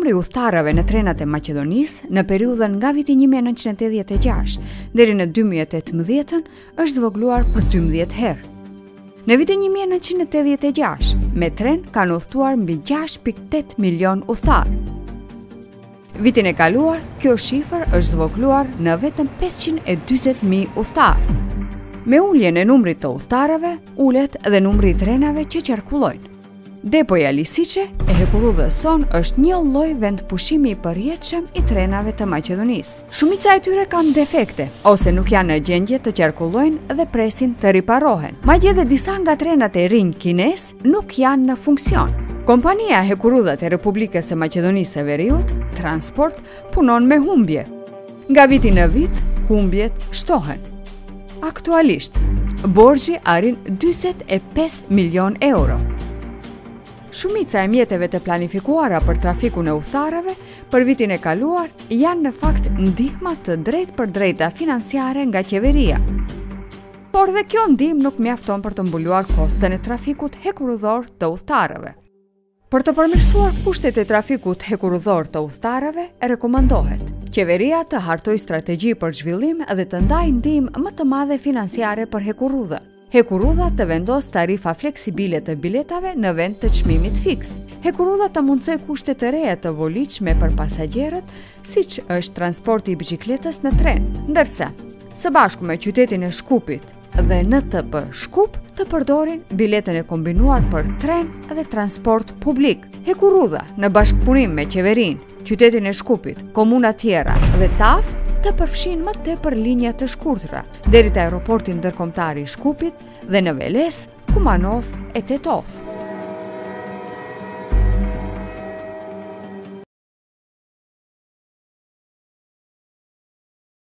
Numri udhëtarëve në trenat e Maqedonisë në periudhën nga viti 1986 deri në 2018 është zvogluar për 12 herë. Në vitin 1986, me tren kanë udhëtuar mbi 6.8 milion udhëtarë. Vitin e kaluar, kjo shifër është zvogluar në vetëm 540.000 udhëtarë. Me uljen e numrit të udhëtarëve, ulet dhe numri i trenave që qarkullojnë. Depoja Lisiçe e Hekurudhës son është një lloj vendpushimi i përjetshëm i trenave të Maqedonisë. Shumica e tyre kanë defekte ose nuk janë në gjendje të qarkullojnë dhe presin të riparohen. Madje edhe disa nga trenat e rinj kines nuk janë në funksion. Kompania Hekurudhat e Republikës së Maqedonisë së Veriut, Transport, punon me humbje. Nga viti në vit, humbjet shtohen. Aktualisht, borxhi arrin 45 milion euro. Shumica e mjeteve të planifikuara për trafikun e udhëtarëve për vitin e kaluar janë në fakt ndihma të drejtpërdrejta financiare nga qeveria. Por dhe kjo ndihmë nuk mjafton për të mbuluar kosten e trafikut hekurudhor të udhëtarëve. Për të përmirësuar kushtet e trafikut hekurudhor të udhëtarëve, rekomandohet qeveria të hartojë strategji për zhvillim dhe të ndajë ndihmë më të madhe financiare për hekurudhën. Hekurudha të vendos tarifa fleksibile të biletave në vend të çmimit fiks. Hekurudha të mundsoj kushte të reja të volitshme për pasagjerët, siç është transporti i biçikletës në tren, ndërsa së bashku me qytetin e Shkupit dhe NTP Shkup të përdorin biletën e kombinuar për tren dhe transport publik. Hekurudha në bashkëpunim me qeverinë, qytetin e Shkupit, komuna tjera dhe TAF të përfshin më tepër linja të shkurtra deri te aeroporti ndërkombëtar i Shkupit dhe në Veles, Kumanov e Tetov.